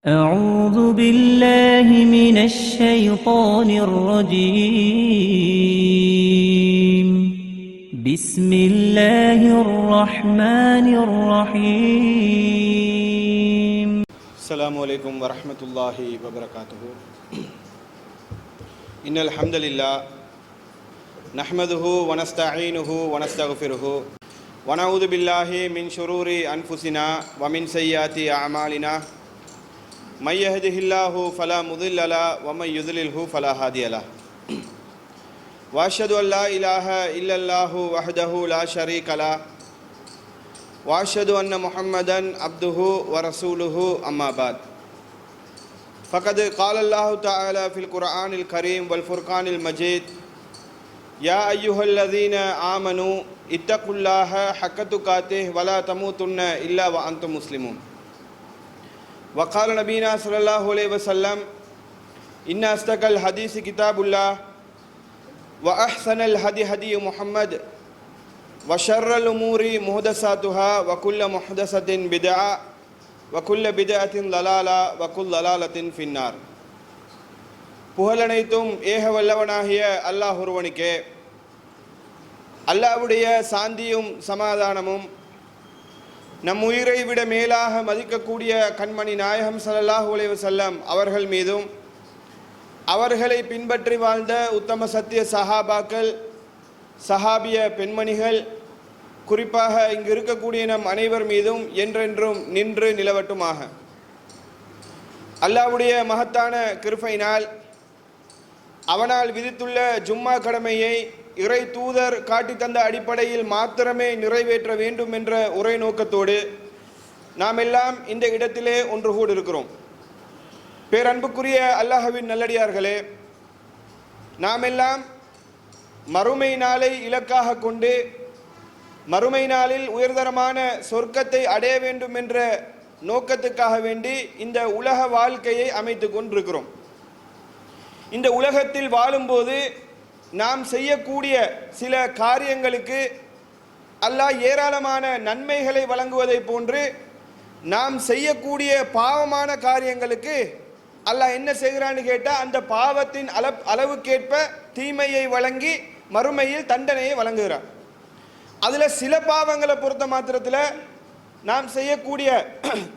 أعوذ بالله من الشيطان الرجيم بسم الله الرحمن الرحيم السلام عليكم ورحمة الله وبركاته. إن الحمد لله نحمده ونستعينه ونستغفره ونعوذ بالله من شرور أنفسنا ومن سيئات أعمالنا من يهده الله فلا مضل له ومن يضلله فلا هادي له وأشهد أن لا إله إلا الله وحده لا شريك له وأشهد أن محمدا عبده ورسوله أما بعد فقد قال الله تعالى في القرآن الكريم والفرقان المجيد يا أيها الذين آمنوا اتقوا الله حق تقاته ولا تموتن إلا وأنتم مسلمون وقال نبينا صلى الله عليه وسلم إن أصدق الحديث كتاب الله وأحسن الهدي هدي محمد وشر الأمور محدثاتها وكل محدثة بدعة وكل بدعة ضلالة وكل ضلالة في النار. புகழனைத்தும் ஏக வல்லவனாகிய அல்லாஹ் ஒருவனுக்கே. அல்லாஹ்வுடைய சாந்தியும் சமாதானமும் நம் உயிரை விட மேலாக மதிக்கக்கூடிய கண்மணி நாயகம் ஸல்லல்லாஹு அலைஹி வஸல்லம் அவர்கள் மீதும் அவர்களை பின்பற்றி வாழ்ந்த உத்தம சத்திய சஹாபாக்கள் சஹாபிய பெண்மணிகள் குறிப்பாக இங்கு இருக்கக்கூடிய நம் அனைவர் மீதும் என்றென்றும் நின்று நிலவட்டுமாக. அல்லாஹ்வுடைய மகத்தான கிருபையினால் அவனால் விதித்துள்ள ஜும்மா கடமையை இறை தூதர் காட்டி தந்த அடிப்படையில் மாத்திரமே நிறைவேற்ற வேண்டும் என்ற ஒரே நோக்கத்தோடு நாம் எல்லாம் இந்த இடத்திலே ஒன்று கூடியிருக்கிறோம். பேரன்புக்குரிய அல்லாஹ்வின் நல்லடியார்களே, நாம் எல்லாம் மறுமை நாளை இலக்காக கொண்டு மறுமை நாளில் உயர்தரமான சொர்க்கத்தை அடைய வேண்டும் என்ற நோக்கத்துக்காக வேண்டி இந்த உலக வாழ்க்கையை அமைத்து கொண்டிருக்கிறோம். இந்த உலகத்தில் வாழும்போது நாம் செய்யக்கூடிய சில காரியங்களுக்கு அல்லாஹ் ஏராளமான நன்மைகளை வழங்குவதை போன்று நாம் செய்யக்கூடிய பாவமான காரியங்களுக்கு அல்லாஹ் என்ன செய்கிறான்னு கேட்டால் அந்த பாவத்தின் அளவுக்கேற்ப தீமையை வழங்கி மறுமையில் தண்டனையை வழங்குகிறார். அதில் சில பாவங்களை பொறுத்த மாத்திரத்தில் நாம் செய்யக்கூடிய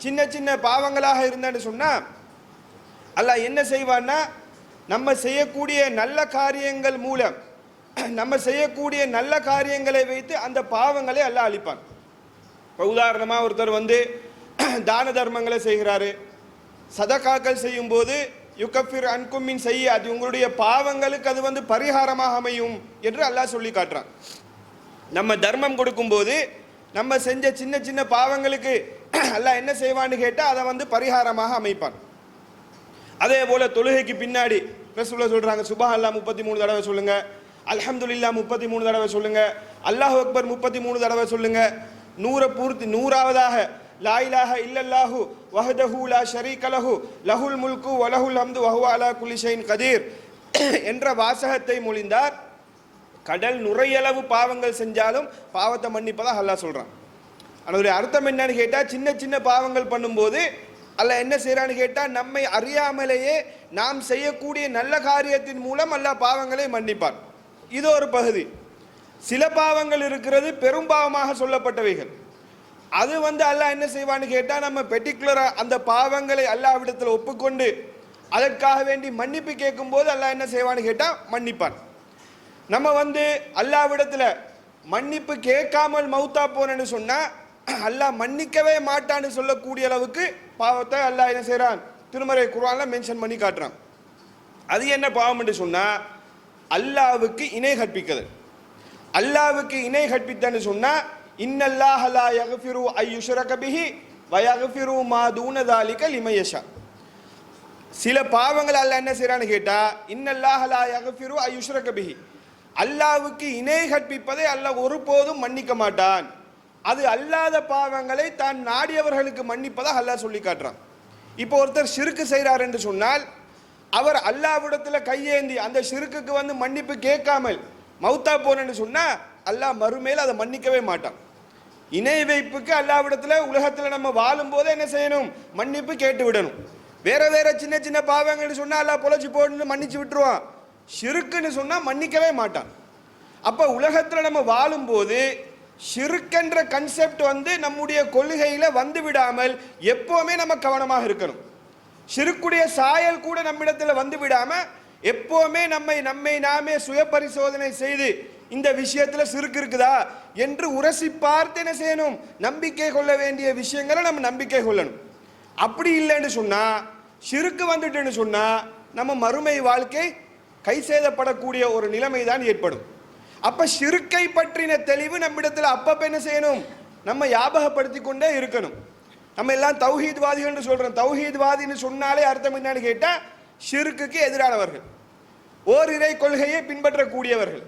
சின்ன சின்ன பாவங்களாக இருந்தேன்னு சொன்னால் அல்லாஹ் என்ன செய்வான்னா, நம்ம செய்யக்கூடிய நல்ல காரியங்கள் மூலம் நம்ம செய்யக்கூடிய நல்ல காரியங்களை வைத்து அந்த பாவங்களை அல்லாஹ் அழிப்பான். இப்போ உதாரணமாக ஒருத்தர் தான தர்மங்களை செய்கிறாரு, சதகாக்கள் செய்யும் போது யுகஃபிர் அன்குமின் செய்ய அது உங்களுடைய பாவங்களுக்கு அது பரிகாரமாக அமையும் என்று அல்லாஹ் சொல்லி காட்டுறான். நம்ம தர்மம் கொடுக்கும்போது நம்ம செஞ்ச சின்ன சின்ன பாவங்களுக்கு அல்லாஹ் என்ன செய்வான்னு கேட்டால் அதை பரிகாரமாக அமைப்பான். அதே போல தொழுகைக்கு பின்னாடி ரசூலுல்லாஹ் சொல்றாங்க, சுப்ஹானல்லாஹ் 33 தடவை சொல்லுங்க, அல்ஹம்துலில்லாஹ் 33 தடவை சொல்லுங்க, அல்லாஹு அக்பர் 33 தடவை சொல்லுங்க, 100வதாக லா இலாஹ இல்லல்லாஹு வஹ்தஹு லா ஷரீக லஹு லஹுல் முல்கு வ லஹுல் ஹம்து வ ஹுவ அலா குல்லி ஷைஇன் கதீர் என்ற வாசகத்தை மொழிந்தார் கடல் நுரையளவு பாவங்கள் செஞ்சாலும் பாவத்தை மன்னிப்பதாக அல்லாஹ் சொல்றான். அதனுடைய அர்த்தம் என்னன்னு கேட்டால், சின்ன சின்ன பாவங்கள் பண்ணும்போது அல்லாஹ் என்ன செய்யறான்னு கேட்டால், நம்மை அறியாமலேயே நாம் செய்யக்கூடிய நல்ல காரியத்தின் மூலம் அல்லாஹ் பாவங்களை மன்னிப்பார். இது ஒரு பகுதி. சில பாவங்கள் இருக்கிறது பெரும் பாவமாக சொல்லப்பட்டவைகள். அது அல்லாஹ் என்ன செய்வான்னு கேட்டால், நம்ம பெர்டிகுலரா அந்த பாவங்களை அல்லாஹ்விடத்தில் ஒப்புக்கொண்டு அதற்காக வேண்டி மன்னிப்பு கேட்கும் போது அல்லாஹ் என்ன செய்வான்னு கேட்டால் மன்னிப்பான். நம்ம அல்லாஹ்விடத்தில் மன்னிப்பு கேட்காமல் மௌத்தா போனேன்னு சொன்னா அல்லாஹ் மன்னிக்கவே மாட்டான்னு சொல்லக்கூடிய அளவுக்கு பாவத்தை அல்லாஹ் என்ன செய்யறான், திருமறை குர்ஆன்ல மென்ஷன் பண்ணி காட்டுறான். அது என்ன பாவம் என்று சொன்னா, அல்லாஹ்வுக்கு இணை கற்பிக்கிறது. அல்லாஹ்வுக்கு இணை கற்பித்தன்னு சொன்னா, இன்னல்லாஹ லா யக்ஃபிரு அய்யுஷ்ரக பிஹி வ யக்ஃபிரு மா தூன ஸாலிக லிமன் யஷா. சில பாவங்கள் அல்லாஹ் என்ன செய்யறான்னு கேட்டா, இன்னல்லாஹ லா யக்ஃபிரு அய்யுஷ்ரக பிஹி, அல்லாஹ்வுக்கு இணை கற்பிப்பதை அல்லாஹ் ஒருபோதும் மன்னிக்க மாட்டான். அது அல்லாத பாவங்களை தான் நாடியவர்களுக்கு மன்னிப்பதாக அல்லாஹ் சொல்லி காட்டுறான். இப்போ ஒருத்தர் ஷிர்க் செய்கிறார் என்று சொன்னால் அவர் அல்லாஹ்விடத்தில் கையேந்தி அந்த ஷிர்க்குக்கு மன்னிப்பு கேட்காமல் மௌத்தா போனேன்னு சொன்னா அல்லாஹ் மறுமையில் அதை மன்னிக்கவே மாட்டான். இணை வைப்புக்கு அல்லாஹ்விடத்தில் உலகத்தில் நம்ம வாழும் போதே என்ன செய்யணும், மன்னிப்பு கேட்டு விடணும். வேற வேற சின்ன சின்ன பாவங்கள்னு சொன்னா அல்லாஹ் பொழைச்சி போட்டு மன்னிச்சு விட்டுருவான். ஷிருக்குன்னு சொன்னா மன்னிக்கவே மாட்டான். அப்ப உலகத்துல நம்ம வாழும்போது ஷிருக்கென்ற கன்செப்ட் நம்முடைய கொள்கையில வந்து விடாமல் எப்பவுமே நம்ம கவனமாக இருக்கணும். ஷிருக்குடைய சாயல் கூட நம்மிடத்துல வந்து விடாம எப்பவுமே நம்மை நாமே சுய பரிசோதனை செய்து இந்த விஷயத்துல சிறுக்கு இருக்குதா என்று உரசி பார்த்து என்ன செய்யணும், நம்பிக்கை கொள்ள வேண்டிய விஷயங்களை நம்ம நம்பிக்கை கொள்ளணும். அப்படி இல்லைன்னு சொன்னா, சிறுக்கு வந்துட்டுன்னு சொன்னா நம்ம மறுமை வாழ்க்கை கை சேதப்படக்கூடிய ஒரு நிலைமை தான் ஏற்படும். அப்ப ஷிருக்கை பற்றின தெளிவு நம்மிடத்தில் அப்பப்ப என்ன செய்யணும், நம்ம ஞாபகப்படுத்தி கொண்டே இருக்கணும். நம்ம எல்லாம் தௌஹீத்வாதிகள் சொல்றோம். தௌஹீத்வாதின்னு சொன்னாலே அர்த்தம் என்னன்னு கேட்டா ஷிருக்குக்கு எதிரானவர்கள், ஓரிரை கொள்கையை பின்பற்றக்கூடியவர்கள்,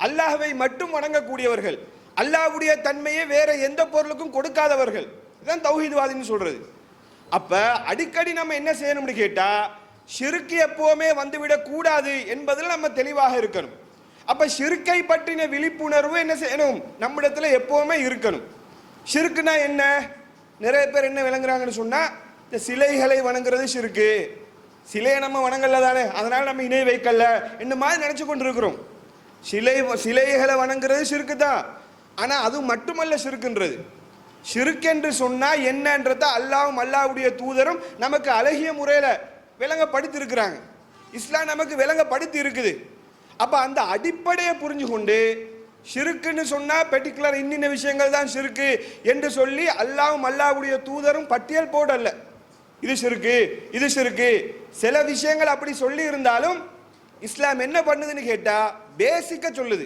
அல்லாஹ்வை மட்டும் வணங்கக்கூடியவர்கள், அல்லாஹ்வுடைய தன்மையை வேற எந்த பொருளுக்கும் கொடுக்காதவர்கள். இதுதான் தௌஹீத்வாதின்னு சொல்றது. அப்ப அடிக்கடி நம்ம என்ன செய்யணும்னு கேட்டா ஷிருக்கு எப்பவுமே வந்துவிடக் கூடாது என்பதில் நம்ம தெளிவாக இருக்கணும். அப்ப ஷிருக்கை பற்றின விழிப்புணர்வு என்ன செய்யணும், நம்மிடத்துல எப்பவுமே இருக்கணும். ஷிருக்குனா என்ன, நிறைய பேர் என்ன விளங்குறாங்கன்னு சொன்னா இந்த சிலைகளை வணங்குறது ஷிருக்கு, சிலையை நம்ம வணங்கல தானே அதனால நம்ம இணை வைக்கல இந்த மாதிரி நினைச்சு கொண்டு இருக்கிறோம். சிலைகளை வணங்குறது ஷிருக்கு தான். ஆனா அது மட்டுமல்ல ஷிருக்குன்றது. ஷிருக்கு என்று சொன்னா என்னன்றத அல்லாஹ்வும் அல்லாஹ்வுடைய தூதரும் நமக்கு அழகிய முறையில விளங்கப்படுத்தி இருக்கிறாங்க. இஸ்லாம் நமக்கு விளங்கப்படுத்தி இருக்குது. அப்ப அந்த அடிப்படையை புரிஞ்சு கொண்டு ஷிருக்குன்னு சொன்னா பெர்டிகுலர் இன்னின்ன விஷயங்கள் தான் ஷிருக்கு என்று சொல்லி அல்லாஹ்வும் அல்லாஹ்வுடைய தூதரும் பட்டியல் போடல. இது ஷிருக்கு, இது ஷிருக்கு. சில விஷயங்கள் அப்படி சொல்லி இருந்தாலும் இஸ்லாம் என்ன பண்ணுதுன்னு கேட்டா பேசிக்கா சொல்லுது,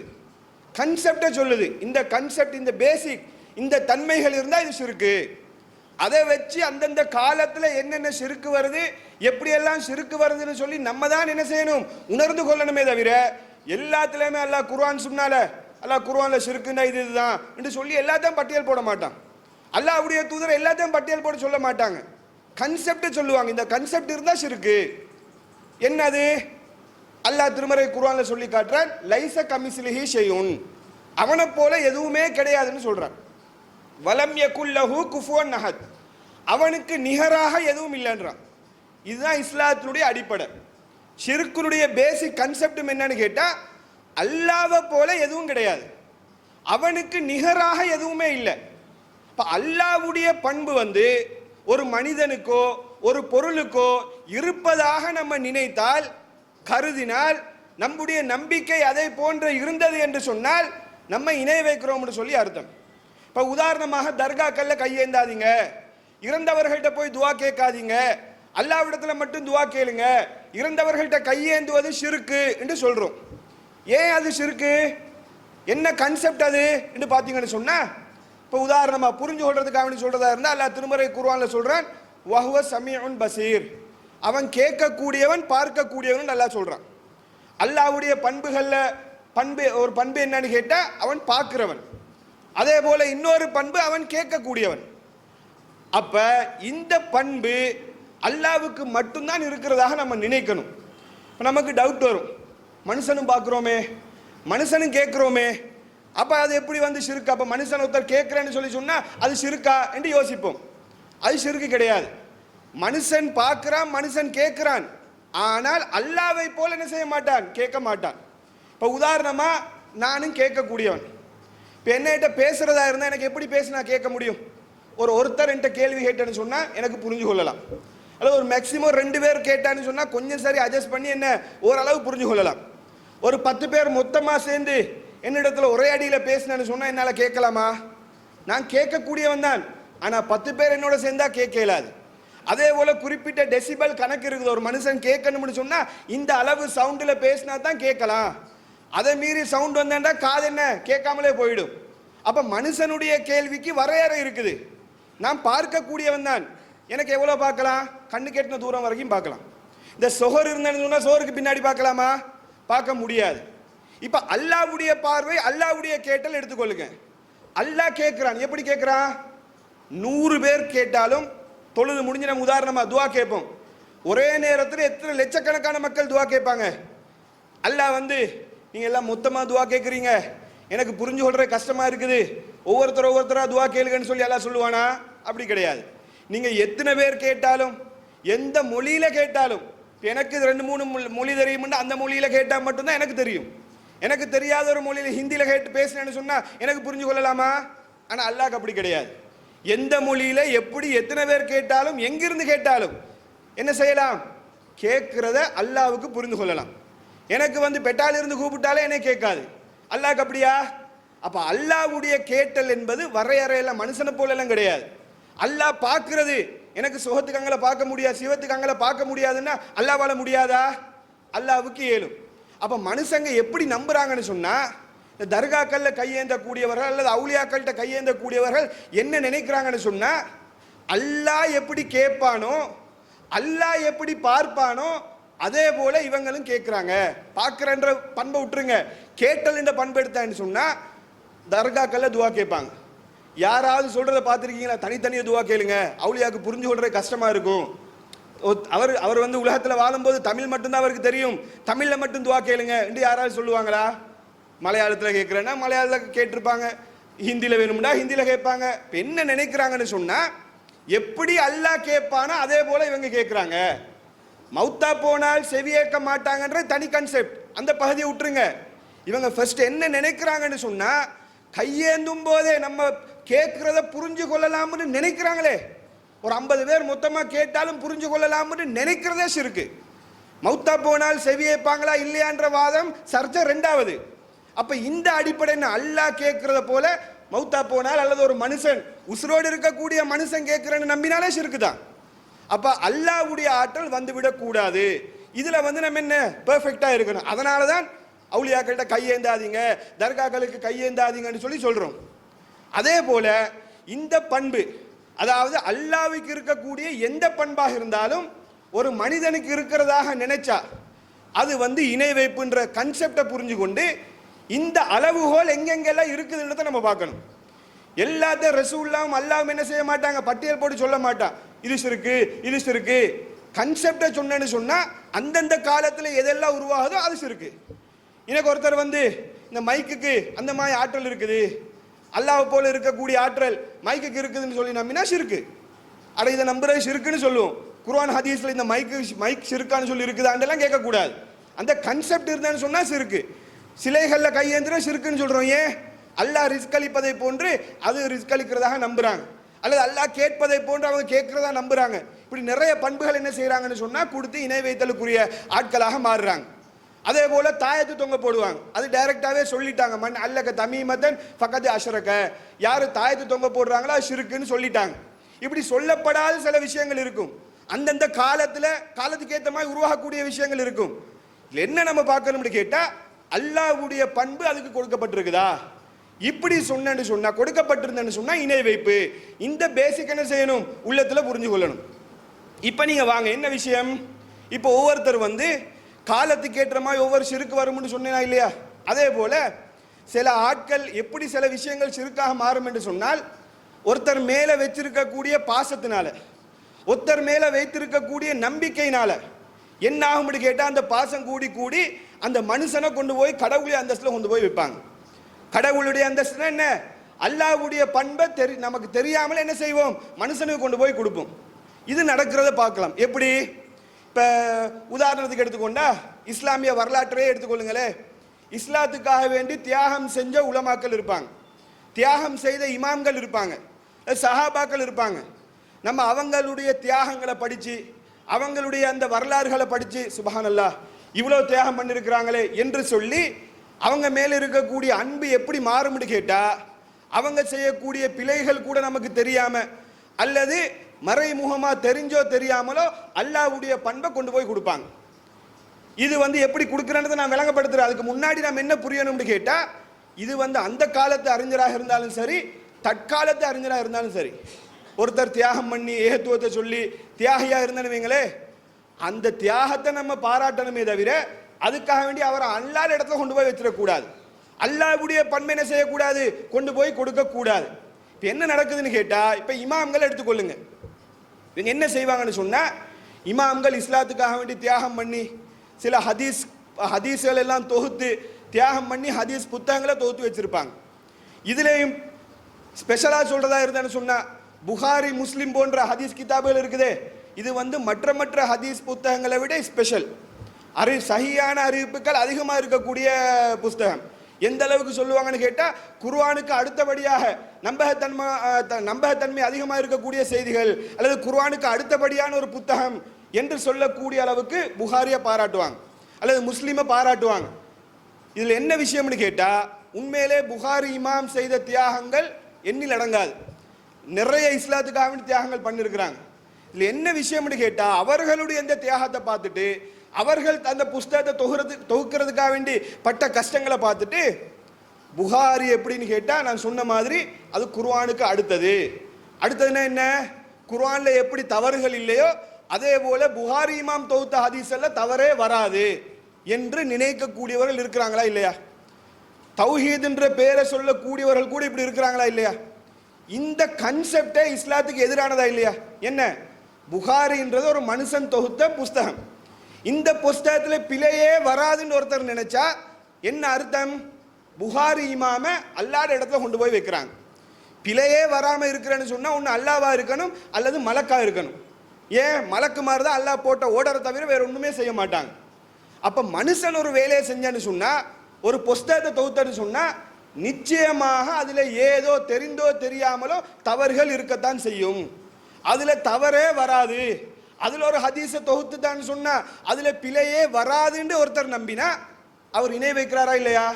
கன்செப்டை சொல்லுது. இந்த கன்செப்ட், இந்த பேசிக், இந்த தன்மைகள் இருந்தா இது ஷிருக்கு. அதை வச்சு அந்தந்த காலத்துல என்னென்ன ஷிருக்கு வருது, எப்படியெல்லாம் ஷிருக்கு வருதுன்னு சொல்லி நம்ம தான் என்ன செய்யணும், உணர்ந்து கொள்ளணுமே தவிர எல்லாத்துலயுமே அல்லாஹ் குர்ஆன் சொன்னால அல்லாஹ் குர்ஆன்ல ஷிருக்குன்னா இதுதான் என்று சொல்லி எல்லாத்தையும் பட்டியல் போட மாட்டான். அல்லாஹ்வுடைய தூதர் எல்லாத்தையும் பட்டியல் போட சொல்ல மாட்டாங்க. கன்செப்ட் சொல்லுவாங்க. இந்த கன்செப்ட் இருந்தா ஷிருக்கு. என்னது, அல்லாஹ் திருமறை குர்ஆன்ல சொல்லி காட்டுறான், லைஸ கமிஸ்லிஹி ஷைஉன், அவனை போல எதுவுமே கிடையாதுன்னு சொல்றான். வலம் யகுல் லஹு குஃபுவன் அஹத், அவனுக்கு நிகராக எதுவும் இல்லைன்றான். இதுதான் இஸ்லாத்தினுடைய அடிப்படை. ஷிர்க்குனுடைய பேசிக் கன்செப்ட் என்னன்னு கேட்டா அல்லாஹ்வை போல எதுவும் கிடையாது, அவனுக்கு நிகராக எதுவுமே இல்லை. இப்ப அல்லாஹ்வுடைய பண்பு ஒரு மனிதனுக்கோ ஒரு பொருளுக்கோ இருப்பதாக நம்ம நினைத்தால், கருதினால், நம்முடைய நம்பிக்கை அதை போன்ற இருந்தது என்று சொன்னால் நம்ம இணை வைக்கிறோம்னு சொல்லி அர்த்தம். இப்ப உதாரணமாக தர்காக்கள்ல கையேந்தாதீங்க, இறந்தவர்கள்ட்ட போய் துவா கேட்காதீங்க, அல்லாஹ்விடத்துல மட்டும் துவா கேளுங்க, இறந்தவர்கள்ட்ட கையேந்துவது ஷிருக்கு என்று சொல்றோம். ஏன் அது ஷிருக்கு, என்ன கன்செப்ட் அது என்று பாத்தீங்கன்னு சொன்னா, இப்ப உதாரணமா புரிஞ்சு கொள்றதுக்காக சொல்றதா இருந்தா அல்லாஹ் திருமறை குர்ஆன்ல சொல்றான், வஹுவ சமீஉன் பசீர், அவன் கேட்கக்கூடியவன் பார்க்கக்கூடியவன் அல்லாஹ் சொல்றான். அல்லாஹ்வுடைய பண்புகள்ல ஒரு பண்பு என்னன்னு கேட்டா அவன் பார்க்கிறவன், அதே போல இன்னொரு பண்பு அவன் கேட்கக்கூடியவன். அப்ப இந்த பண்பு அல்லாஹ்வுக்கு மட்டும்தான் இருக்கிறதாக நம்ம நினைக்கணும். நமக்கு டவுட் வரும், மனுஷனும் பார்க்கிறோமே, மனுஷனும் கேட்கிறோமே, அப்ப அது எப்படி ஷிருக்கு? அப்ப மனுஷன் ஒருத்தர் கேட்கிறேன்னு சொல்லி சொன்னா அது ஷிருக்கா என்று யோசிப்போம். அது ஷிருக்கு கிடையாது. மனுஷன் பார்க்கிறான், மனுஷன் கேட்கிறான், ஆனால் அல்லாஹ்வை போல என்ன செய்ய மாட்டான், கேட்க மாட்டான். இப்ப உதாரணமா நானும் கேட்கக்கூடியவன். இப்ப என்னகிட்ட பேசுறதா இருந்தா எனக்கு எப்படி பேசினா கேட்க முடியும்? ஒருத்தர் என்கிட்ட கேள்வி கேட்டேன்னு சொன்னா எனக்கு புரிஞ்சு கொள்ளலாம், அல்லது ஒரு மேக்சிமம் 2 பேர் கேட்டான்னு சொன்னா கொஞ்சம் சரி அட்ஜஸ்ட் பண்ணி என்ன ஓரளவு புரிஞ்சு கொள்ளலாம். ஒரு 10 பேர் மொத்தமா சேர்ந்து என்னிடத்துல ஒரே அடியில பேசினேன்னு சொன்னா என்னால கேட்கலாமா? நான் கேட்கக்கூடியவன் தான், ஆனா 10 பேர் என்னோட சேர்ந்தா கேட்க இயலாது. அதே போல குறிப்பிட்ட டெசிபல் கணக்கு இருக்குது. ஒரு மனுஷன் கேட்கணும்னு சொன்னா இந்த அளவு சவுண்ட்ல பேசினா தான் கேட்கலாம், அதை மீறி சவுண்ட் வந்தா காது என்ன கேட்காமலே போயிடும். அப்ப மனுஷனுடைய கேள்விக்கு வரையறை இருக்குது. நான் பார்க்கக்கூடியவன் தான், எனக்கு எவ்வளவு பார்க்கலாம், கண்ணு கெட்டின தூரம் வரைக்கும் பார்க்கலாம். இந்த சொகர் இருந்தேன்னு சொன்னா சோருக்கு பின்னாடி பார்க்கலாமா? பார்க்க முடியாது. இப்ப அல்லாஹ்வுடைய பார்வை, அல்லாஹ்வுடைய கேட்டல் எடுத்துக்கொள்ளுங்க. அல்லாஹ் கேட்கிறான். எப்படி கேட்கிறான்? 100 பேர் கேட்டாலும் தொழுது முடிஞ்சு நம்ம உதாரணமா துவா கேட்போம். ஒரே நேரத்தில் எத்தனை லட்சக்கணக்கான மக்கள் துவா கேட்பாங்க. அல்லாஹ் நீங்க எல்லாம் மொத்தமா துவா கேட்குறீங்க, எனக்கு புரிஞ்சு கொள்ற கஷ்டமா இருக்குது, ஒவ்வொருத்தரா துவா கேளுங்கன்னு சொல்லி அல்லாஹ் சொல்லுவானா? அப்படி கிடையாது. நீங்க எத்தனை பேர் கேட்டாலும் எந்த மொழியில கேட்டாலும், எனக்கு 2 3 மொழி தெரியும்னா அந்த மொழியில கேட்டால் மட்டும்தான் எனக்கு தெரியும். எனக்கு தெரியாத ஒரு மொழியில ஹிந்தியில கேட்டு பேசினேன்னு சொன்னா எனக்கு புரிஞ்சு கொள்ளலாமா? ஆனா அல்லாஹ் அப்படி கிடையாது. எந்த மொழியில எப்படி எத்தனை பேர் கேட்டாலும் எங்கிருந்து கேட்டாலும் என்ன செய்யலாம்? கேட்கிறத அல்லாஹ்வுக்கு புரிந்து கொள்ளலாம். எனக்கு பெட்டால இருந்து கூப்பிட்டாலே என்னை கேட்காது. அல்லாஹ் அப்படியா? அப்ப அல்லாஹ்வுடைய கேட்டல் என்பது வரையறையில மனுஷனை போல எல்லாம் கிடையாது. அல்லாஹ் பார்க்கிறது, எனக்கு சுகத்துக்கு அங்கல பார்க்க முடியாது, சிவத்துக்கு அங்கல பார்க்க முடியாதுன்னா அல்லாஹ்வால முடியாதா? அல்லாஹ்வுக்கு இயலும். அப்ப மனுஷங்க எப்படி நம்புறாங்கன்னு சொன்னா, இந்த தர்காக்கள்ல கையேந்த கூடியவர்கள் அல்லது அவுலியாக்கள்கிட்ட கையேந்த கூடியவர்கள் என்ன நினைக்கிறாங்கன்னு சொன்னா, அல்லாஹ் எப்படி கேட்பானோ, அல்லாஹ் எப்படி பார்ப்பானோ அதே போல இவங்களும் கேட்கிறாங்க. பார்க்கிறன்ற பண்பை விட்டுருங்க, கேட்டல் என்ற பண்பு எடுத்தான்னு சொன்னா தர்காக்கள்ல துவா கேட்பாங்க. யாராவது சொல்றத பார்த்துருக்கீங்களா? தனித்தனியாக துவா கேளுங்க, அவுலியாவுக்கு புரிஞ்சு கொள்றது கஷ்டமா இருக்கும். அவர் அவர் உலகத்தில் வாழும்போது தமிழ் மட்டும்தான் அவருக்கு தெரியும், தமிழ்ல மட்டும் துவா கேளுங்க என்று யாராவது சொல்லுவாங்களா? மலையாளத்தில் கேட்குறேன்னா மலையாளத்தில் கேட்டிருப்பாங்க, ஹிந்தியில் வேணும்னா ஹிந்தியில் கேட்பாங்க. இப்போ என்ன நினைக்கிறாங்கன்னு சொன்னா, எப்படி அல்லாஹ் கேட்பானோ அதே போல இவங்க கேட்குறாங்க. மௌத்தா போனால் செவியேற்க மாட்டாங்கன்ற தனி கான்செப்ட், அந்த பகுதியை விட்டுருங்க. இவங்க ஃபர்ஸ்ட் என்ன நினைக்கிறாங்கன்னு சொன்னா, கையேந்தும் போதே நம்ம கேட்கிறத புரிஞ்சு கொள்ளலாம்னு நினைக்கிறாங்களே. ஒரு 50 பேர் மொத்தமாக கேட்டாலும் புரிஞ்சு கொள்ளலாம்னு நினைக்கிறதே ஷிர்க். மௌத்தா போனால் செவியேற்பாங்களா இல்லையான்ற வாதம் சர்ச்சை 2வது. அப்ப இந்த அடிப்படையில் அல்லாஹ் கேட்கிறத போல மௌத்தா போனால் அல்லது ஒரு மனுஷன் உசுரோடு இருக்கக்கூடிய மனுஷன் கேட்கிறேன்னு நம்பினாலே ஷிர்க் தான். அப்ப அல்லாஹ்வுடைய ஆற்றல் வந்துவிடக்கூடாது. இதுல நம்ம என்ன பெர்ஃபெக்டா இருக்கணும். அதனால தான் அவுலியாக்கள்கிட்ட கையேந்தாதீங்க, தர்காக்களுக்கு கையேந்தாதீங்கன்னு சொல்றோம். அதே போல இந்த பண்பு, அதாவது அல்லாஹ்வுக்கு இருக்கக்கூடிய எந்த பண்பாக இருந்தாலும் ஒரு மனிதனுக்கு இருக்கிறதாக நினைச்சா அது இணை வைப்புன்ற கன்செப்டை புரிஞ்சு கொண்டு இந்த அளவுகோல் எங்கெங்கெல்லாம் இருக்குதுன்றதை நம்ம பார்க்கணும். எல்லாத்தையும் ரசூலுல்லாஹ்வும் அல்லாஹ்வும் என்ன செய்ய மாட்டாங்க? பட்டியல் போட்டு சொல்ல மாட்டான், இது ஷிர்க் இது ஷிர்க். கன்செப்டை சொன்னேன்னு சொன்னா அந்தந்த காலத்தில் எதெல்லாம் உருவாகுதோ அது ஷிர்க். எனக்கு ஒருத்தர் இந்த மைக்குக்கு அந்த மாதிரி ஆற்றல் இருக்குது, அல்லாஹ் போல இருக்கக்கூடிய ஆற்றல் மைக்குக்கு இருக்குதுன்னு சொல்லி நம்பினா ஷிர்க். அட இதை நம்புறது ஷிர்க்குன்னு சொல்லுவோம். குர்ஆன் ஹதீஸ்ல இந்த மைக் ஷிர்கான்னு சொல்லி இருக்குதாண்டெல்லாம் கேட்கக்கூடாது. அந்த கன்செப்ட் இருந்தேன்னு சொன்னா ஷிர்க். சிலைகள்ல கையேந்திர ஷிர்க்குன்னு சொல்றோம். ஏன்? அல்லாஹ் ரிஸ்க் அளிப்பதை போன்று அது ரிஸ்க் அளிக்கிறதாக நம்புறாங்க, அல்லது அல்லாஹ் கேட்பதை போன்று அவங்க கேட்கிறதா நம்புறாங்க. இப்படி நிறைய பண்புகள் என்ன செய்யறாங்கன்னு சொன்னா கொடுத்து இணை வைத்தலுக்குரிய ஆட்களாக மாறுறாங்க. அதே போல தாயத்து தொங்க போடுவாங்க, அது டைரக்டாவே சொல்லிட்டாங்க, மன் அல்லக தமீமத்தன் ஃபகத் அஷ்ரக, யாரு தாயத்து தொங்க போடுறாங்களோ அது ஷிர்க்குன்னு சொல்லிட்டாங்க. இப்படி சொல்லப்படாத சில விஷயங்கள் இருக்கும், அந்தந்த காலத்துக்கு ஏற்ற மாதிரி உருவாகக்கூடிய விஷயங்கள் இருக்கும். இதுல என்ன நம்ம பார்க்கணும்னு கேட்டா, அல்லாஹ்வுடைய பண்பு அதுக்கு கொடுக்கப்பட்டிருக்குதா? இப்படி சொன்னு சொன்னா, கொடுக்கப்பட்டிருந்தேன்னு சொன்னா இணை வைப்பு. இந்த பேசிக் என்ன செய்யணும்? உள்ளத்துல புரிஞ்சு கொள்ளணும். இப்ப நீங்க வாங்க, என்ன விஷயம்? இப்போ ஒவ்வொருத்தர் காலத்துக்கு ஏற்ற மாதிரி ஒவ்வொரு ஷிர்க் வரும்னு சொன்னேனா இல்லையா? அதே போல சில ஆட்கள் எப்படி சில விஷயங்கள் ஷிர்க்காக மாறும் என்று சொன்னால், ஒருத்தர் மேல வச்சிருக்கக்கூடிய பாசத்தினால, ஒருத்தர் மேல வைத்திருக்கக்கூடிய நம்பிக்கையினால என்ன ஆகும்னு கேட்டா, அந்த பாசம் கூடி கூடி அந்த மனுஷனை கொண்டு போய் கடவுளுடைய அந்தஸ்துல கொண்டு போய் வைப்பாங்க. கடவுளுடைய அந்தஸ்துனா என்ன? அல்லாஹ்வுடைய பண்பை நமக்கு தெரியாமல் என்ன செய்வோம்? மனுஷனுக்கு கொண்டு போய் கொடுப்போம். இது நடக்கிறத பார்க்கலாம். எப்படி? இப்போ உதாரணத்துக்கு எடுத்துக்கொண்டா இஸ்லாமிய வரலாற்றையே எடுத்துக்கொள்ளுங்களே. இஸ்லாத்துக்காக வேண்டி தியாகம் செஞ்ச உலமாக்கள் இருப்பாங்க, தியாகம் செய்த இமாம்கள் இருப்பாங்க, சஹாபாக்கள் இருப்பாங்க. நம்ம அவங்களுடைய தியாகங்களை படித்து, அவங்களுடைய அந்த வரலாறுகளை படித்து, சுப்ஹானல்லாஹ் இவ்வளோ தியாகம் பண்ணியிருக்கிறாங்களே என்று சொல்லி அவங்க மேலே இருக்கக்கூடிய அன்பு எப்படி மாறும்னு கேட்டால், அவங்க செய்யக்கூடிய பிழைகள் கூட நமக்கு தெரியாம அல்லது மறைமுகமாக தெரிஞ்சோ தெரியாமலோ அல்லாஹ்வுடைய பண்பை கொண்டு போய் கொடுப்பாங்க. இது எப்படி கொடுக்குறேன்னு நான் விளங்கப்படுத்துறேன். அதுக்கு முன்னாடி நாம் என்ன புரியணும்னு கேட்டால், இது அந்த காலத்து அறிஞராக இருந்தாலும் சரி, தற்காலத்து அறிஞராக இருந்தாலும் சரி, ஒருத்தர் தியாகம் பண்ணி ஏகத்துவத்தை சொல்லி தியாகியாக இருந்தாலும் வைங்களே, அந்த தியாகத்தை நம்ம பாராட்டணுமே தவிர அதுக்காக வேண்டி அவரை அல்லாத இடத்துல கொண்டு போய் வச்சிடக்கூடாது. அல்லாஹ்வுடைய பண்பை என்ன செய்யக்கூடாது? கொண்டு போய் கொடுக்கக்கூடாது. இப்போ என்ன நடக்குதுன்னு கேட்டால், இப்போ இமாம்கள் எடுத்துக்கொள்ளுங்க. இவங்க என்ன செய்வாங்கன்னு சொன்னால், இமாம்கள் இஸ்லாத்துக்காக வேண்டி தியாகம் பண்ணி சில ஹதீஸ்கள் எல்லாம் தொகுத்து தியாகம் பண்ணி ஹதீஸ் புத்தகங்களை தொகுத்து வச்சிருப்பாங்க. இதுலேயும் ஸ்பெஷலாக சொல்றதா இருந்தான்னு சொன்னால், புகாரி முஸ்லிம் போன்ற ஹதீஸ் கிதாபுகள் இருக்குதே, இது மற்ற ஹதீஸ் புத்தகங்களை விட ஸ்பெஷல். சஹீஹான அறிவிப்புகள் அதிகமாக இருக்கக்கூடிய புஸ்தகம். எந்த அளவுக்கு சொல்லுவாங்கன்னு கேட்டால், குர்ஆனுக்கு அடுத்தபடியாக நம்பகத்தன்மை அதிகமாக இருக்கக்கூடிய செய்திகள் அல்லது குர்ஆனுக்கு அடுத்தபடியான ஒரு புத்தகம் என்று சொல்லக்கூடிய அளவுக்கு புகாரியை பாராட்டுவாங்க அல்லது முஸ்லீமை பாராட்டுவாங்க. இதில் என்ன விஷயம்னு கேட்டால், உண்மையிலே புகாரி இமாம் செய்த தியாகங்கள் எண்ணில் அடங்காது. நிறைய இஸ்லாத்துக்காக தியாகங்கள் பண்ணியிருக்கிறாங்க. இதில் என்ன விஷயம்னு கேட்டால், அவர்களுடைய இந்த தியாகத்தை பார்த்துட்டு, அவர்கள் அந்த புஸ்தகத்தை தொகுக்கிறதுக்காக வேண்டி பட்ட கஷ்டங்களை பார்த்துட்டு, புகாரி எப்படின்னு கேட்டால், நான் சொன்ன மாதிரி அது குர்ஆனுக்கு அடுத்ததுன்னா என்ன, குர்ஆனில் எப்படி தவறுகள் இல்லையோ அதே போல புகாரி இமாம் தொகுத்த ஹதீஸ்ல தவறே வராது என்று நினைக்கக்கூடியவர்கள் இருக்கிறாங்களா இல்லையா? தௌஹீத் என்ற பேரை சொல்லக்கூடியவர்கள் கூட இப்படி இருக்கிறாங்களா இல்லையா? இந்த கன்செப்டே இஸ்லாத்துக்கு எதிரானதா இல்லையா? என்ன, புகாரின்றது ஒரு மனுஷன் தொகுத்த புஸ்தகம். இந்த புஸ்தகத்தில் பிழையே வராதுன்னு ஒருத்தர் நினைச்சா என்ன அர்த்தம்? புகாரி இமாம அல்லாத இடத்துல கொண்டு போய் வைக்கிறாங்க. பிழையே வராமல் இருக்கிறேன்னு சொன்னால் ஒன்று அல்லாவா இருக்கணும் அல்லது மலக்கா இருக்கணும். ஏன், மலக்கு மாதிரி தான் அல்லாஹ் போட்ட ஓடரை தவிர வேற ஒன்றுமே செய்ய மாட்டாங்க. அப்போ மனுஷன் ஒரு வேலையை செஞ்சான்னு சொன்னால், ஒரு புஸ்தகத்தை தொகுத்தன்னு சொன்னால், நிச்சயமாக அதில் ஏதோ தெரிந்தோ தெரியாமலோ தவறுகள் இருக்கத்தான் செய்யும். அதில் தவறே வராது. அதில் ஒரு ஹதீஸை தொகுத்து தான் சொன்னால் அதில் பிழையே வராதுன்னு ஒருத்தர் நம்பினா அவர் இணை வைக்கிறாரா இல்லையா?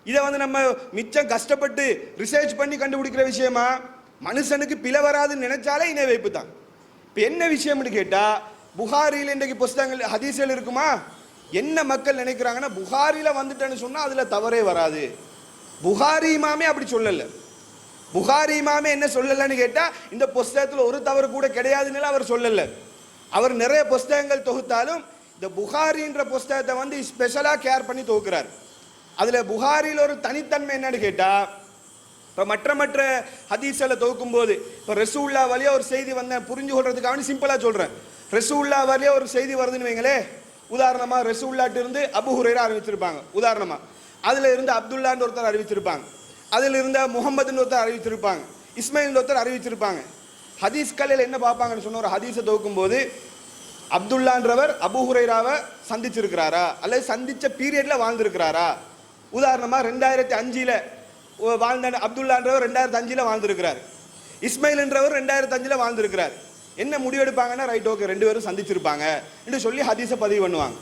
இதை நம்ம மிச்சம் கஷ்டப்பட்டு ரிசர்ச் பண்ணி கண்டுபிடிக்கிற விஷயமா? மனுஷனுக்கு பிழை வராதுன்னு நினைச்சாலே இணை வைப்பு தான். இப்போ என்ன விஷயம்னு கேட்டால், புகாரியில் இன்றைக்கு புஸ்தகங்கள் ஹதீஸ்கள் இருக்குமா? என்ன மக்கள் நினைக்கிறாங்கன்னா, புகாரியில் வந்துட்டேன்னு சொன்னால் அதில் தவறே வராது. புகாரி இமாமே அப்படி சொல்லலை. புகாரி இமாமே என்ன சொல்லலைன்னு கேட்டால், இந்த புஸ்தகத்தில் ஒரு தவறு கூட கிடையாதுன்னு அவர் சொல்லலை. அவர் நிறைய புஸ்தகங்கள் தொகுத்தாலும் இந்த புகாரின்ற புஸ்தகத்தை ஸ்பெஷலாக கேர் பண்ணி தொகுக்கிறார். அதில் புகாரியில் ஒரு தனித்தன்மை என்னன்னு கேட்டால், இப்போ மற்ற ஹதீஸ்களை தொகுக்கும் போது, இப்போ ரசூல்லா வழியாக ஒரு செய்தி புரிஞ்சு கொள்றதுக்காக சிம்பிளாக சொல்கிறேன். ரசூல்லா வழியாக ஒரு செய்தி வருதுன்னு வைங்களே, உதாரணமாக ரசூல்லாட்டு இருந்து அபு ஹுரைரா அறிவிச்சிருப்பாங்க. உதாரணமாக அதில் இருந்து அப்துல்லான்னு ஒருத்தர் அறிவிச்சிருப்பாங்க. அதில் இருந்த முகமதுன்னு ஒருத்தர் அறிவிச்சிருப்பாங்க. இஸ்மாயில் ஒருத்தர் அறிவிச்சிருப்பாங்க. ஹதீஸ் கலையில் என்ன பார்ப்பாங்கன்னு சொன்ன, ஒரு ஹதீஸை தொகுக்கும் போது அப்துல்லான்றவர் அபு ஹுரைராவை சந்திச்சிருக்கிறாரா அல்லது சந்தித்த பீரியடில் வாழ்ந்திருக்கிறாரா? உதாரணமாக 2005 வாழ்ந்த அப்துல்லான்றவர் 2005 வாழ்ந்திருக்கிறார். இஸ்மாயில்ன்றவர் 2005 வாழ்ந்திருக்கிறார். என்ன முடிவெடுப்பாங்கன்னா, ரைட், ஓகே, 2 பேரும் சந்திச்சிருப்பாங்க என்று சொல்லி ஹதீஸை பதிவு பண்ணுவாங்க.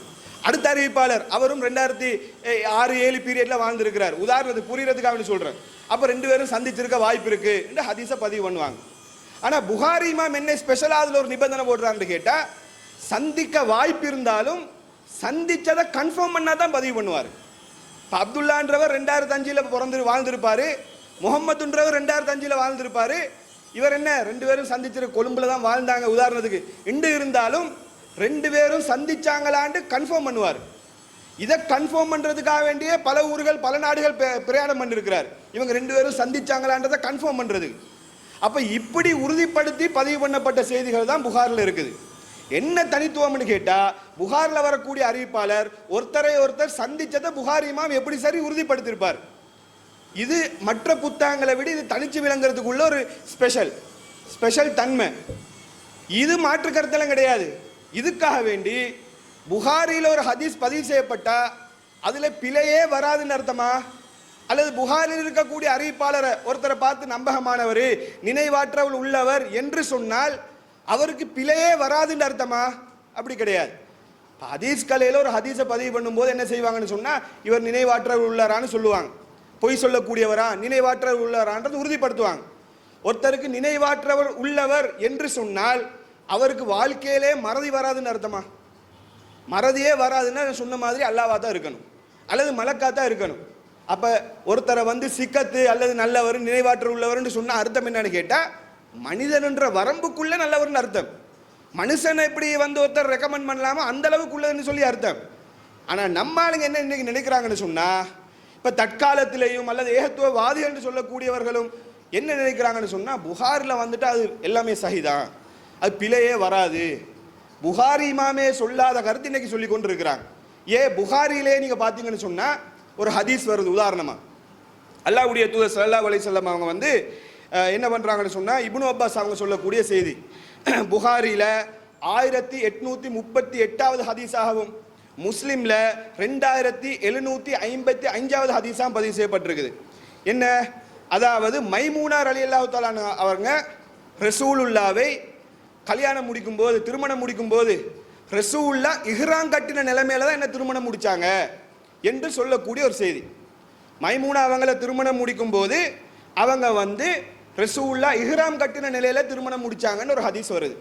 அடுத்த அறிவிப்பாளர் அவரும் 2006-07 பீரியடில் வாழ்ந்திருக்கிறார். உதாரணத்துக்கு புரியறதுக்காக சொல்கிறேன். அப்போ 2 பேரும் சந்திச்சிருக்க வாய்ப்பு இருக்கு என்று ஹதீஸை பதிவு பண்ணுவாங்க. ஆனால் புகாரி இமாம் என்ன ஸ்பெஷலாக அதில் ஒரு நிபந்தனை போடுறான்னு கேட்டால், சந்திக்க வாய்ப்பு இருந்தாலும் சந்திச்சதை கன்ஃபார்ம் பண்ணால் தான் பதிவு பண்ணுவார். இப்போ அப்துல்லான்றவர் 2005 வாழ்ந்திருப்பாரு, முகமதுன்றவர் 2005 வாழ்ந்திருப்பாரு. இவர் என்ன, 2 பேரும் சந்திச்சிருக்க கொழும்புல தான் வாழ்ந்தாங்க உதாரணத்துக்கு இண்டு இருந்தாலும் 2 பேரும் சந்திச்சாங்களான்னு கன்ஃபார்ம் பண்ணுவார். இதை கன்ஃபார்ம் பண்ணுறதுக்காக வேண்டிய பல ஊர்கள் பல நாடுகள் பிரயாணம் பண்ணிருக்கிறார். இவங்க 2 பேரும் சந்திச்சாங்களான்றதை கன்ஃபார்ம் பண்ணுறது. அப்போ இப்படி உறுதிப்படுத்தி பதிவு பண்ணப்பட்ட செய்திகள் தான் புகாரில் இருக்குது. என்ன தனித்துவம்னு கேட்டால், புகாரில் வரக்கூடிய அறிவிப்பாளர் ஒருத்தரை ஒருத்தர் சந்திச்சதை புகாரி இமாம் எப்படி சரி உறுதிப்படுத்தியிருப்பார். இது மற்ற புத்தகங்களை விட இது தனிச்சு விளங்குறதுக்குள்ள ஒரு ஸ்பெஷல் தன்மை. இது மாற்று கருத்தெல்லாம் கிடையாது. இதுக்காக வேண்டி புகாரியில் ஒரு ஹதீஸ் பதிவு செய்யப்பட்டா அதில் பிழையே வராதுன்னு அர்த்தமா? அல்லது புகாரில் இருக்கக்கூடிய அறிவிப்பாளரை ஒருத்தரை பார்த்து நம்பகமானவர், நினைவாற்றல் உள்ளவர் என்று சொன்னால் அவருக்கு பிழையே வராதுன்னு அர்த்தமா? அப்படி கிடையாது. ஹதீஸ் கலையில் ஒரு ஹதீஸை பதிவு பண்ணும்போது என்ன செய்வாங்கன்னு சொன்னால், இவர் நினைவாற்றல் உள்ளவரான்னு சொல்லுவாங்க. பொய் சொல்லக்கூடியவரா நினைவாற்றல் உள்ளவரான்றது உறுதிப்படுத்துவாங்க. ஒருத்தருக்கு நினைவாற்றவர் உள்ளவர் என்று சொன்னால் அவருக்கு வாழ்க்கையிலே மறதி வராதுன்னு அர்த்தமா? மறதியே வராதுன்னா சொன்ன மாதிரி அல்லாவா தான் இருக்கணும் அல்லது மலக்கா தான் இருக்கணும். அப்போ ஒருத்தரை சிக்கத்து அல்லது நல்லவர் நினைவாற்றல் உள்ளவர்னு சொன்ன அர்த்தம் என்னன்னு கேட்டால், மனிதன் என்ற வரம்புக்குள்ள நல்லவர்னு அர்த்தம். மனுஷனை எப்படி ஒருத்தர் ரெக்கமெண்ட் பண்ணலாமோ அந்த அளவுக்கு உள்ளதுன்னு சொல்லி அர்த்தம். ஆனால் நம்ம ஆளுங்க என்ன இன்னைக்கு நினைக்கிறாங்கன்னு சொன்னால், இப்போ தற்காலத்திலேயும் அல்லது ஏகத்துவவாதிகள் என்று சொல்லக்கூடியவர்களும் என்ன நினைக்கிறாங்கன்னு சொன்னால், புகாரில் அது எல்லாமே சஹிதான், அது பிழையே வராது. புகாரி இமாமே சொல்லாத கருத்து இன்னைக்கு சொல்லி கொண்டு இருக்கிறாங்க. புகாரியிலே நீங்கள் பார்த்தீங்கன்னு சொன்னால் ஒரு ஹதீஸ் வருது. உதாரணமாக அல்லாஹ்வுடைய தூதர் ஸல்லல்லாஹு அலைஹி வஸல்லம் அவங்க என்ன பண்ணுறாங்கன்னு சொன்னால், இப்னு அப்பாஸ் அவங்க சொல்லக்கூடிய செய்தி, புகாரியில் 1838வது ஹதீஸாகவும் முஸ்லிம்ல 2755வது ஹதீஸாக பதிவு செய்யப்பட்டிருக்குது. என்ன? அதாவது மைமூனா ரலியல்லாஹு தஆலா அவங்க ரசூலுல்லாவை கல்யாணம் முடிக்கும் போது, திருமணம் முடிக்கும் போது ரசூலுல்லா இஹ்ராம் கட்டின நிலைமையில தான் என்ன திருமணம் முடிச்சாங்க என்று சொல்லக்கூடிய ஒரு செய்தி. மைமூனா அவங்கள திருமணம் முடிக்கும் போது அவங்க ரசூலுல்லா இஹ்ராம் கட்டின நிலையில திருமணம் முடிச்சாங்கன்னு ஒரு ஹதீஸ் வருது.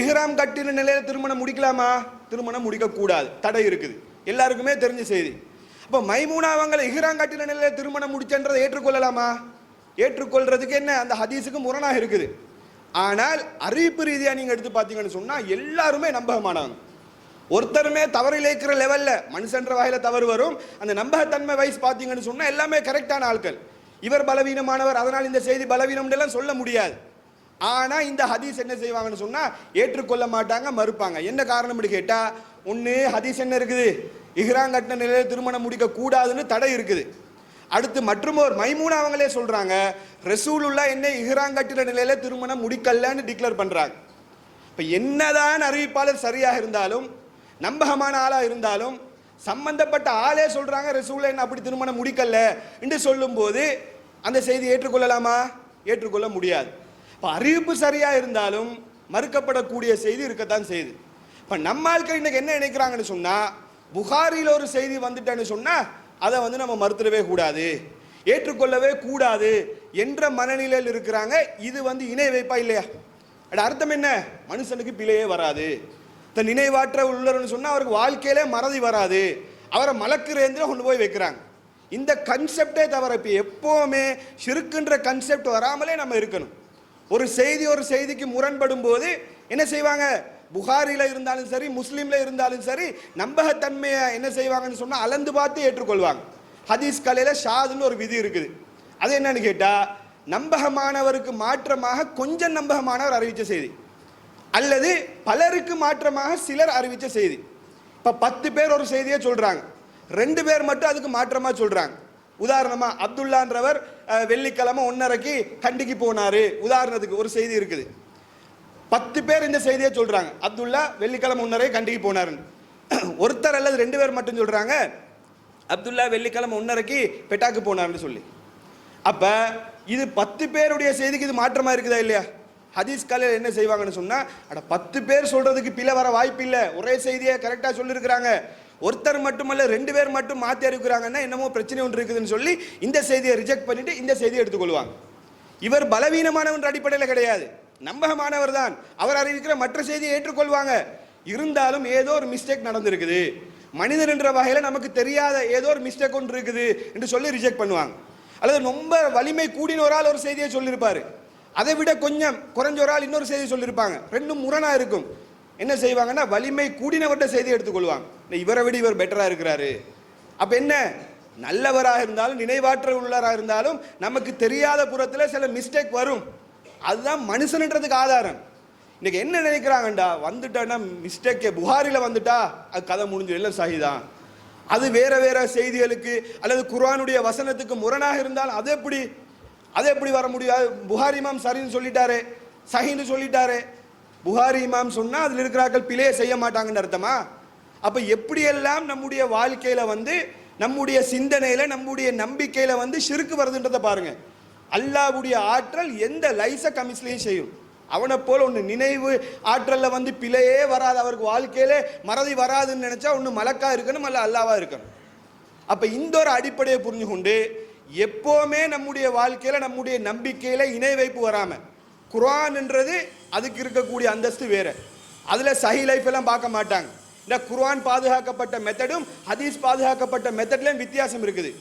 இஹ்ராம் கட்டின நிலையில திருமணம் முடிக்கலாமா? திருமணம் முடிக்க கூடாது, தடை இருக்குது, எல்லாருக்குமே தெரிஞ்ச செய்தி. அப்ப மைமூனா அவங்களை இஹ்ராம் கட்டின நிலையில திருமணம் முடிச்சன்றதை ஏற்றுக்கொள்ளலாமா? ஏற்றுக்கொள்றதுக்கு என்ன, அந்த ஹதீஸுக்கு முரணாக இருக்குது. ஆனால் அறிவிப்பு ரீதியா நீங்க எடுத்து பார்த்தீங்கன்னு சொன்னா எல்லாருமே நம்பகமானவங்க. ஒருத்தருமே தவறு இழைக்கிற லெவல்ல மனுஷன்ற வகையில தவறு வரும். அந்த நம்பகத்தன்மை வைஸ் பார்த்தீங்கன்னு சொன்னா எல்லாமே கரெக்டான ஆட்கள். இவர் பலவீனமானவர், அதனால் இந்த செய்தி பலவீனம் எல்லாம் சொல்ல முடியாது. ஆனா இந்த ஹதீஸ் என்ன செய்வாங்கன்னு சொன்னா ஏற்றுக்கொள்ள மாட்டாங்க, மறுப்பாங்க. என்ன காரணம் கேட்டா, ஒன்னு ஹதீஸ் என்ன இருக்குது, இஹ்ராம் கட்டின நிலையில திருமணம் முடிக்க கூடாதுன்னு தடை இருக்குது. அடுத்து மற்றும் ஒரு மைமூனா அவங்களே சொல்றாங்க, ரசூலுல்லா என்ன இஹ்ராம் கட்டின நிலையில திருமணம் முடிக்கலன்னு டிக்ளேர் பண்றாங்க. இப்ப என்னதான் அறிவிப்பாளர் சரியாக இருந்தாலும், நம்பகமான ஆளா இருந்தாலும், சம்பந்தப்பட்ட ஆளே சொல்றாங்க ரசூலுல்லா என்ன அப்படி திருமணம் முடிக்கல என்று சொல்லும் போது அந்த செய்தி ஏற்றுக்கொள்ளலாமா? ஏற்றுக்கொள்ள முடியாது. இப்ப அறிவிப்பு சரியா இருந்தாலும் மறுக்கப்படக்கூடிய செய்தி இருக்கத்தான் செய்யுது. இப்ப நம்ம ஆட்கள் இன்னைக்கு என்ன நினைக்கிறாங்கன்னு சொன்னா, புகாரில ஒரு செய்தி வந்துட்டேன்னு சொன்னா அதை நம்ம மறுத்துடவே கூடாது, ஏற்றுக்கொள்ளவே கூடாது என்ற மனநிலையில் இருக்கிறாங்க. இது இணை வைப்பா இல்லையா? அர்த்தம் என்ன? மனுஷனுக்கு பிழையே வராது, தன் நினைவாற்ற உள்ளன்னு சொன்னா அவருக்கு வாழ்க்கையிலே மறதி வராது, அவரை மலக்குறேந்திர கொண்டு போய் வைக்கிறாங்க. இந்த கன்செப்டே தவிர இப்ப எப்பவுமே ஷிர்க்குன்ற கன்செப்ட் வராமலே நம்ம இருக்கணும். ஒரு செய்திக்கு முரண்படும் போது என்ன செய்வாங்க, புகாரில இருந்தாலும் சரி, முஸ்லீம்ல இருந்தாலும் சரி, நம்பகத்தன்மையை என்ன செய்வாங்கன்னு சொன்னா அளந்து பார்த்து ஏற்றுக்கொள்வாங்க. ஹதீஸ் கலையில ஷாதுன்னு ஒரு விதி இருக்குது. அது என்னன்னு கேட்டா, நம்பகமானவருக்கு மாற்றமாக கொஞ்சம் நம்பகமானவர் அறிவிச்ச செய்தி, அல்லது பலருக்கு மாற்றமாக சிலர் அறிவிச்ச செய்தி. இப்ப 10 பேர் ஒரு செய்தியை சொல்றாங்க, 2 பேர் மட்டும் அதுக்கு மாற்றமா சொல்றாங்க. உதாரணமா அப்துல்லான்றவர் வெள்ளிக்கிழமை 1:30க்கு கண்டிக்கு போனாரு, உதாரணத்துக்கு ஒரு செய்தி இருக்குது. 10 பேர் இந்த செய்தியை சொல்றாங்க, அப்துல்லா வெள்ளிக்கிழமை 1:30 கண்டிக்கு போனாருன்னு. ஒருத்தர் அல்லது 2 பேர் மட்டும் சொல்றாங்க அப்துல்லா வெள்ளிக்கிழமை 1:30க்கு பெட்டாக்கு போனாருன்னு சொல்லி. அப்ப இது 10 பேருடைய செய்திக்கு இது மாற்றமா இருக்குதா இல்லையா? ஹதீஸ் கலையில் என்ன செய்வாங்கன்னு சொன்னா, 10 பேர் சொல்றதுக்கு பிழை வர வாய்ப்பு இல்லை, ஒரே செய்தியை கரெக்டா சொல்லியிருக்கிறாங்க, ஒருத்தர் மட்டுமல்ல 2 பேர் மட்டும் மாற்றி அறிவிக்கிறாங்கன்னா என்னமோ பிரச்சனை ஒன்று இருக்குதுன்னு சொல்லி இந்த செய்தியை ரிஜெக்ட் பண்ணிட்டு இந்த செய்தியை எடுத்துக்கொள்வாங்க. இவர் பலவீனமானவன்ற அடிப்படையில் கிடையாது, நம்பகமானவர் தான், அவர் அறிவிக்கிற மற்ற செய்தியை ஏற்றுக்கொள்வாங்க. இருந்தாலும் ஏதோ ஒரு மிஸ்டேக் நடந்திருக்குது, மனிதர் என்ற வகையில் நமக்கு தெரியாத ஏதோ ஒரு மிஸ்டேக் ஒன்று இருக்குது என்று சொல்லி ரிஜெக்ட் பண்ணுவாங்க. அல்லது ரொம்ப வலிமை கூடின ஒரு ஆள் ஒரு செய்தியை சொல்லியிருப்பாரு, அதை விட கொஞ்சம் குறைஞ்ச ஒரு ஆள் இன்னொரு செய்தி சொல்லியிருப்பாங்க, ரெண்டும் முரணா இருக்கும். என்ன செய்வாங்கன்னா வலிமை கூடினவர்கிட்ட செய்தியை எடுத்துக்கொள்வாங்க, இவரை விட இவர் பெட்டரா இருக்கிறாரு. அப்ப என்ன, நல்லவராக இருந்தாலும் நினைவாற்ற உள்ளவராக இருந்தாலும் நமக்கு தெரியாத புறத்தில் சில மிஸ்டேக் வரும், அதுதான் மனுஷன்ன்றதுக்கு ஆதாரம். இன்னைக்கு என்ன நினைக்கிறாங்கண்டா, வந்துட்டான்னா மிஸ்டேக் புகாரில வந்துட்டா அது கதை முடிஞ்சு எல்லாம் சஹிதான், அது வேற வேற செய்திகளுக்கு அல்லது குர்ஆனுடைய வசனத்துக்கு முரணாக இருந்தால் அது எப்படி வர முடியாது? புகாரி இமாம் சரின்னு சொல்லிட்டாரு, சஹின்னு சொல்லிட்டாரு, புகாரி இமாம் சொன்னா அதுல இருக்கிறார்கள் பிழையை செய்ய மாட்டாங்கன்னு அர்த்தமா? அப்ப எப்படியெல்லாம் நம்முடைய வாழ்க்கையில நம்முடைய சிந்தனையில நம்முடைய நம்பிக்கையில ஷிர்க் வருதுன்றதை பாருங்க. அல்லாஹ்வுடைய ஆற்றல் எந்த லைச கமிஸ்லையும் செய்யும். அவனை போல ஒன்று நினைவு ஆற்றல்ல பிழையே வராது, அவருக்கு வாழ்க்கையில மறதி வராதுன்னு நினைச்சா ஒன்று மலக்கா இருக்கணும், அல்ல அல்லாவா இருக்கணும். அப்ப இந்த ஒரு அடிப்படையை புரிஞ்சு கொண்டு எப்பவுமே நம்முடைய வாழ்க்கையில நம்முடைய நம்பிக்கையில இணை வைப்பு வராம, குர்ஆன் என்றது அதுக்கு இருக்கக்கூடிய அந்தஸ்து வேற, அதுல சஹி லைஃப் எல்லாம் பார்க்க மாட்டாங்க. இந்த குர்ஆன் பாதுகாக்கப்பட்ட மெத்தடும் ஹதீஸ் பாதுகாக்கப்பட்ட மெத்தட்லயும் வித்தியாசம் இருக்குது.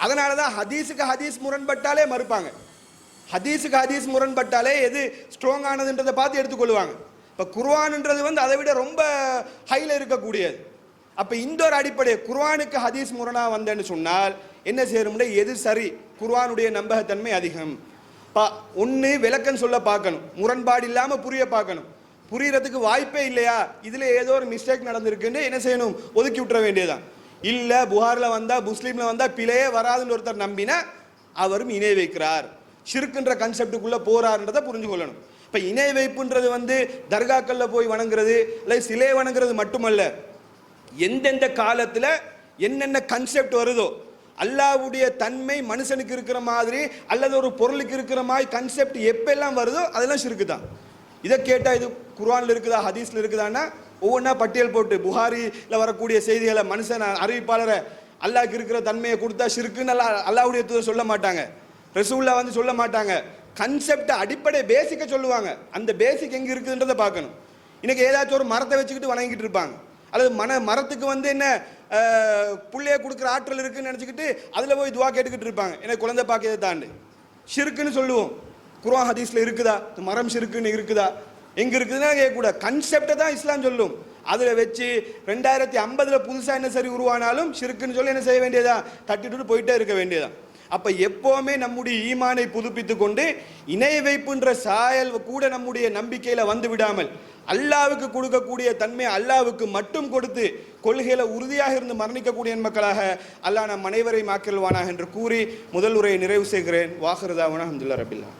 அதனாலதான் ஹதீஸுக்கு ஹதீஸ் முரண்பட்டாலே மறுப்பாங்க, ஹதீஸுக்கு ஹதீஸ் முரண்பட்டாலே எது ஸ்ட்ராங் ஆனதுன்றதை பார்த்து எடுத்துக்கொள்வாங்க. இப்போ குர்ஆன்ன்றது அதை விட ரொம்ப ஹைல இருக்கக்கூடியது. அப்போ இந்த ஒரு அடிப்படை குர்ஆனுக்கு ஹதீஸ் முரணா வந்தேன்னு சொன்னால் என்ன செய்யணும்னா, எது சரி, குர்ஆனுடைய நம்பகத்தன்மை அதிகம். ஒன்று விளக்கம் சொல்ல பார்க்கணும், முரண்பாடு இல்லாமல் புரிய பார்க்கணும். புரியறதுக்கு வாய்ப்பே இல்லையா, இதில் ஏதோ ஒரு மிஸ்டேக் நடந்திருக்குன்னு என்ன செய்யணும், ஒதுக்கி விட்டுற வேண்டியதான். இல்லை புகாரில் வந்தால் முஸ்லீமில் வந்தால் பிழையே வராதுன்னு ஒருத்தர் நம்பினா அவரும் இணை வைக்கிறார், ஷிர்க்குன்ற கன்செப்டுக்குள்ளே போறாருன்றதை புரிஞ்சு கொள்ளணும். இப்போ இணை வைப்புன்றது தர்காக்களில் போய் வணங்குறது இல்லை சிலை வணங்குறது மட்டுமல்ல, எந்தெந்த காலத்தில் என்னென்ன கன்செப்ட் வருதோ, அல்லாஹ்வுடைய தன்மை மனுஷனுக்கு இருக்கிற மாதிரி அல்லது ஒரு பொருளுக்கு இருக்கிற மாதிரி கன்செப்ட் எப்பெல்லாம் வருதோ அதெல்லாம் ஷிர்க்கு தான். இதை கேட்டால் இது குர்ஆனில் இருக்குதா ஹதீஸில் இருக்குதான்னா ஒவ்வொன்றா பட்டியல் போட்டு புகாரியில் வரக்கூடிய செய்திகளை மனுஷன் அறிவிப்பாளரை அல்லாஹ்க்கு இருக்கிற தன்மையை கொடுத்தா ஷிர்க்குன்னு அல்லாஹ்வுடைய தூதர் சொல்ல மாட்டாங்க, ரசூலுல்லாஹ் சொல்ல மாட்டாங்க. கன்செப்ட் அடிப்படை பேசிக்கை சொல்லுவாங்க. அந்த பேசிக் எங்கே இருக்குதுன்றதை பார்க்கணும். இன்னைக்கு ஏதாச்சும் ஒரு மரத்தை வச்சுக்கிட்டு வணங்கிட்டு இருப்பாங்க, அல்லது மரத்துக்கு என்ன புள்ளைய கொடுக்குற ஆற்றல் இருக்குன்னு நினச்சிக்கிட்டு அதில் போய் துவா கேட்டுக்கிட்டு இருப்பாங்க, எனக்கு குழந்தை பாக்கியதை தாண்டு. ஷிர்க்குன்னு சொல்லுவோம். குர்ஆன் ஹதீஸில் இருக்குதா மரம் ஷிர்க்குன்னு இருக்குதா? எங்கே இருக்குதுன்னா கேட்கக்கூடாது. கன்செப்டை தான் இஸ்லாம் சொல்லும். அதில் வச்சு 2050 புதுசாக என்ன சரி உருவானாலும் ஷிர்க்குன்னு சொல்லி என்ன செய்ய வேண்டியதா, தட்டிட்டு போயிட்டே இருக்க வேண்டியதான். அப்போ எப்போவுமே நம்முடைய ஈமானை புதுப்பித்து கொண்டு இணை வைப்புன்ற சாயல் கூட நம்முடைய நம்பிக்கையில் வந்து விடாமல் அல்லாவுக்கு கொடுக்கக்கூடிய தன்மை அல்லாவுக்கு மட்டும் கொடுத்து கொள்கையில உறுதியாக இருந்து மரணிக்கக்கூடிய மக்களாக அல்லாஹ் நம் அனைவரையும் ஆக்கில்வானாக என்று கூறி முதல் உரையை நிறைவு செய்கிறேன். வாஹிரு தாவானா அல்ஹம்துலில்லாஹி ரப்பில் ஆலமீன்.